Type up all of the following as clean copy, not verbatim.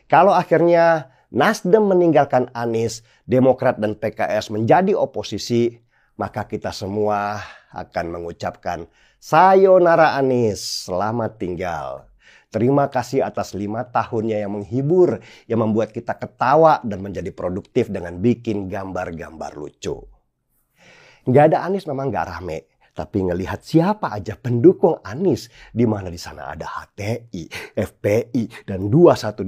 Kalau akhirnya Nasdem meninggalkan Anies, Demokrat dan PKS menjadi oposisi, maka kita semua akan mengucapkan sayonara Anies, selamat tinggal. Terima kasih atas 5 tahunnya yang menghibur, yang membuat kita ketawa dan menjadi produktif dengan bikin gambar-gambar lucu. Nggak ada Anies memang nggak rame. Tapi ngelihat siapa aja pendukung Anies, di mana di sana ada HTI, FPI, dan 212.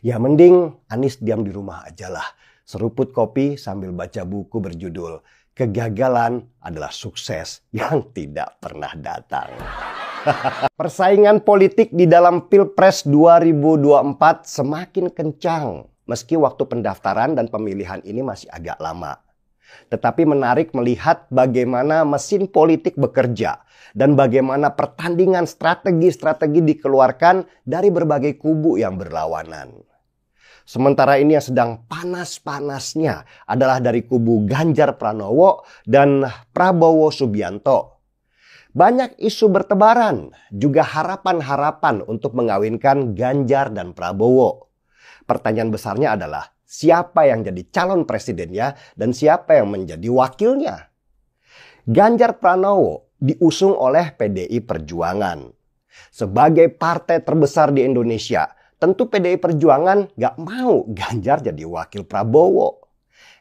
Ya mending Anies diam di rumah aja lah. Seruput kopi sambil baca buku berjudul Kegagalan adalah Sukses yang Tidak Pernah Datang. Persaingan politik di dalam Pilpres 2024 semakin kencang. Meski waktu pendaftaran dan pemilihan ini masih agak lama. Tetapi menarik melihat bagaimana mesin politik bekerja dan bagaimana pertandingan strategi-strategi dikeluarkan dari berbagai kubu yang berlawanan. Sementara ini yang sedang panas-panasnya adalah dari kubu Ganjar Pranowo dan Prabowo Subianto. Banyak isu bertebaran, juga harapan-harapan untuk mengawinkan Ganjar dan Prabowo. Pertanyaan besarnya adalah, siapa yang jadi calon presidennya dan siapa yang menjadi wakilnya? Ganjar Pranowo diusung oleh PDI Perjuangan. Sebagai partai terbesar di Indonesia, tentu PDI Perjuangan gak mau Ganjar jadi wakil Prabowo.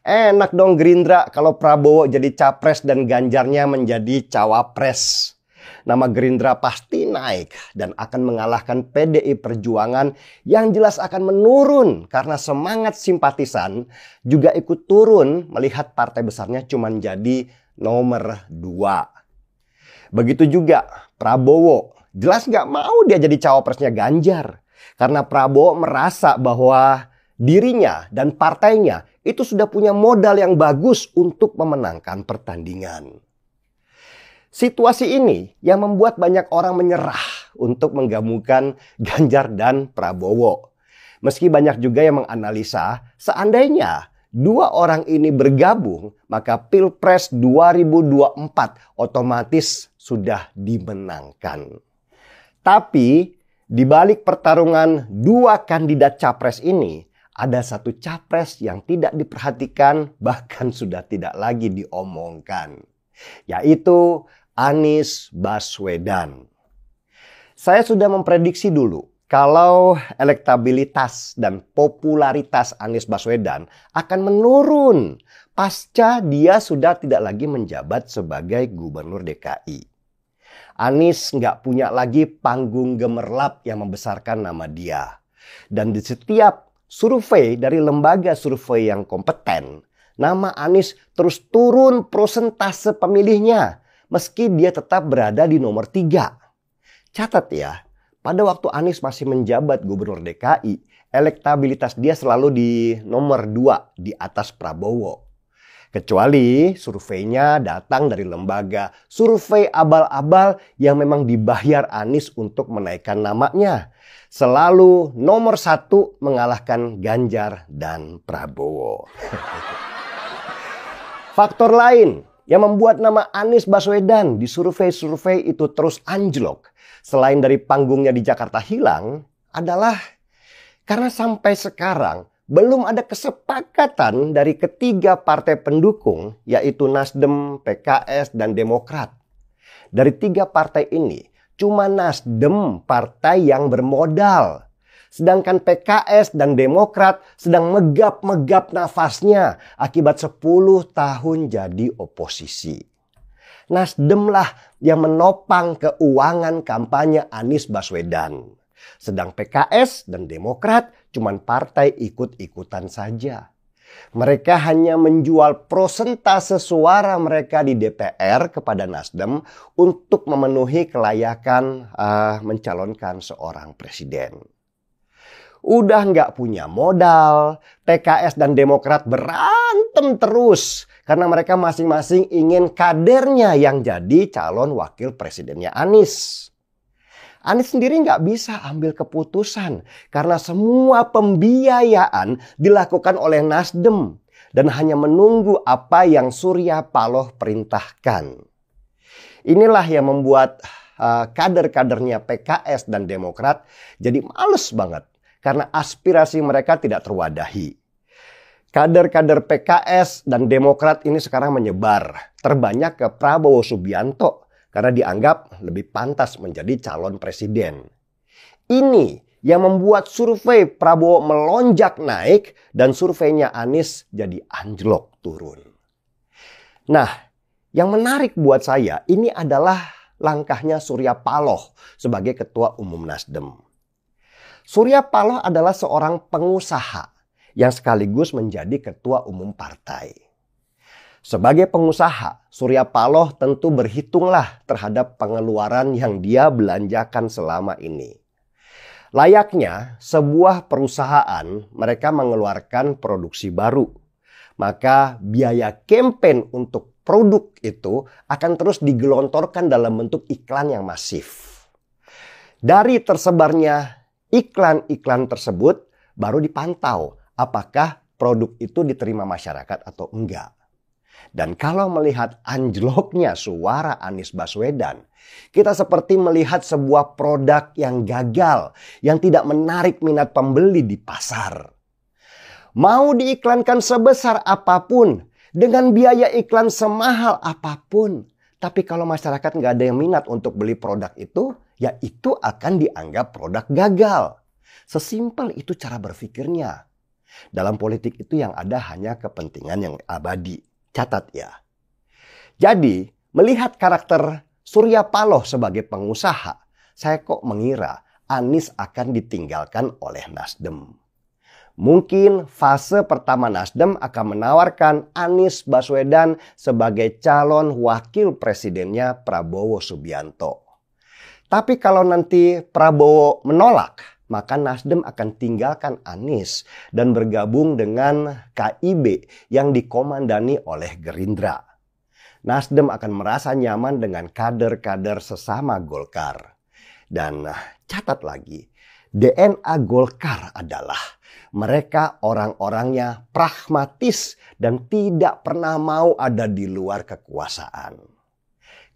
Enak dong Gerindra kalau Prabowo jadi capres dan Ganjarnya menjadi cawapres. Nama Gerindra pasti naik dan akan mengalahkan PDI Perjuangan yang jelas akan menurun karena semangat simpatisan juga ikut turun melihat partai besarnya cuma jadi nomor 2. Begitu juga Prabowo, jelas nggak mau dia jadi cawapresnya Ganjar karena Prabowo merasa bahwa dirinya dan partainya itu sudah punya modal yang bagus untuk memenangkan pertandingan. Situasi ini yang membuat banyak orang menyerah untuk menggabungkan Ganjar dan Prabowo. Meski banyak juga yang menganalisa, seandainya 2 orang ini bergabung, maka Pilpres 2024 otomatis sudah dimenangkan. Tapi di balik pertarungan 2 kandidat capres ini, ada satu capres yang tidak diperhatikan, bahkan sudah tidak lagi diomongkan, yaitu Anies Baswedan. Saya sudah memprediksi dulu kalau elektabilitas dan popularitas Anies Baswedan akan menurun pasca dia sudah tidak lagi menjabat sebagai gubernur DKI. Anies nggak punya lagi panggung gemerlap yang membesarkan nama dia. Dan di setiap survei dari lembaga survei yang kompeten, nama Anies terus turun persentase pemilihnya. Meski dia tetap berada di nomor 3. Catat ya, pada waktu Anies masih menjabat gubernur DKI, elektabilitas dia selalu di nomor 2 di atas Prabowo. Kecuali surveinya datang dari lembaga survei abal-abal yang memang dibayar Anies untuk menaikkan namanya. Selalu nomor 1 mengalahkan Ganjar dan Prabowo. Faktor lain yang membuat nama Anies Baswedan di survei-survei itu terus anjlok, selain dari panggungnya di Jakarta hilang, adalah karena sampai sekarang belum ada kesepakatan dari ketiga partai pendukung, yaitu Nasdem, PKS, dan Demokrat. Dari 3 partai ini, cuma Nasdem partai yang bermodal. Sedangkan PKS dan Demokrat sedang megap-megap nafasnya akibat 10 tahun jadi oposisi. Nasdemlah yang menopang keuangan kampanye Anies Baswedan. Sedang PKS dan Demokrat cuman partai ikut-ikutan saja. Mereka hanya menjual persentase suara mereka di DPR kepada Nasdem untuk memenuhi kelayakan mencalonkan seorang presiden. Udah nggak punya modal, PKS dan Demokrat berantem terus karena mereka masing-masing ingin kadernya yang jadi calon wakil presidennya Anies. Anies sendiri nggak bisa ambil keputusan karena semua pembiayaan dilakukan oleh Nasdem dan hanya menunggu apa yang Surya Paloh perintahkan. Inilah yang membuat kader-kadernya PKS dan Demokrat jadi males banget. karena aspirasi mereka tidak terwadahi. Kader-kader PKS dan Demokrat ini sekarang menyebar, terbanyak ke Prabowo Subianto karena dianggap lebih pantas menjadi calon presiden. Ini yang membuat survei Prabowo melonjak naik dan surveinya Anies jadi anjlok turun. Nah, yang menarik buat saya ini adalah langkahnya Surya Paloh sebagai Ketua Umum Nasdem. Surya Paloh adalah seorang pengusaha yang sekaligus menjadi ketua umum partai. Sebagai pengusaha, Surya Paloh tentu berhitunglah terhadap pengeluaran yang dia belanjakan selama ini. Layaknya sebuah perusahaan, mereka mengeluarkan produksi baru. Maka biaya campaign untuk produk itu akan terus digelontorkan dalam bentuk iklan yang masif. Dari tersebarnya iklan-iklan tersebut baru dipantau apakah produk itu diterima masyarakat atau enggak. Dan kalau melihat anjloknya suara Anies Baswedan, kita seperti melihat sebuah produk yang gagal, yang tidak menarik minat pembeli di pasar. Mau diiklankan sebesar apapun, dengan biaya iklan semahal apapun, tapi kalau masyarakat nggak ada yang minat untuk beli produk itu, ya itu akan dianggap produk gagal. Sesimpel itu cara berpikirnya. Dalam politik itu yang ada hanya kepentingan yang abadi. Catat ya. Jadi, melihat karakter Surya Paloh sebagai pengusaha, saya kok mengira Anies akan ditinggalkan oleh Nasdem. Mungkin fase pertama Nasdem akan menawarkan Anies Baswedan sebagai calon wakil presidennya Prabowo Subianto. Tapi kalau nanti Prabowo menolak, maka Nasdem akan tinggalkan Anies dan bergabung dengan KIB yang dikomandani oleh Gerindra. Nasdem akan merasa nyaman dengan kader-kader sesama Golkar. Dan catat lagi, DNA Golkar adalah mereka orang-orangnya pragmatis dan tidak pernah mau ada di luar kekuasaan.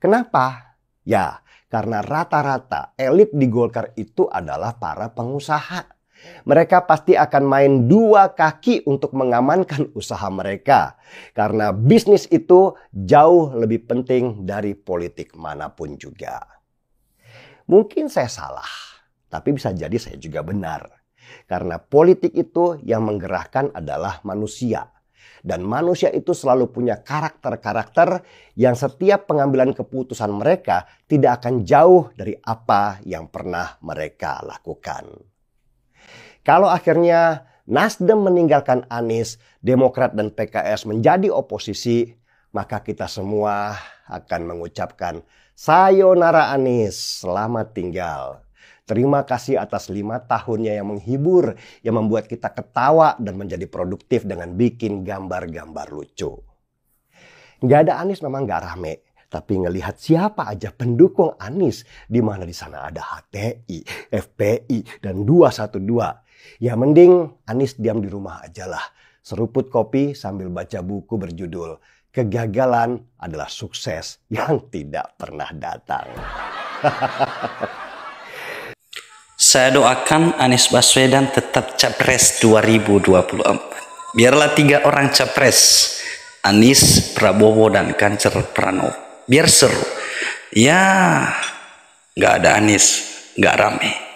Kenapa? Ya, karena rata-rata elit di Golkar itu adalah para pengusaha. Mereka pasti akan main dua kaki untuk mengamankan usaha mereka. Karena bisnis itu jauh lebih penting dari politik manapun juga. Mungkin saya salah, tapi bisa jadi saya juga benar. Karena politik itu yang menggerakkan adalah manusia. Dan manusia itu selalu punya karakter-karakter yang setiap pengambilan keputusan mereka tidak akan jauh dari apa yang pernah mereka lakukan. Kalau akhirnya Nasdem meninggalkan Anies, Demokrat dan PKS menjadi oposisi, maka kita semua akan mengucapkan sayonara Anies, selamat tinggal. Terima kasih atas 5 tahunnya yang menghibur, yang membuat kita ketawa dan menjadi produktif dengan bikin gambar-gambar lucu. Nggak ada Anies memang nggak rame, tapi ngelihat siapa aja pendukung Anies, di mana di sana ada HTI, FPI, dan 212. Ya mending Anies diam di rumah aja lah, seruput kopi sambil baca buku berjudul Kegagalan adalah Sukses yang Tidak Pernah Datang. Saya doakan Anies Baswedan tetap capres 2024. Biarlah 3 orang capres, Anies, Prabowo, dan Ganjar Pranowo. Biar seru. Ya, nggak ada Anies, nggak rame.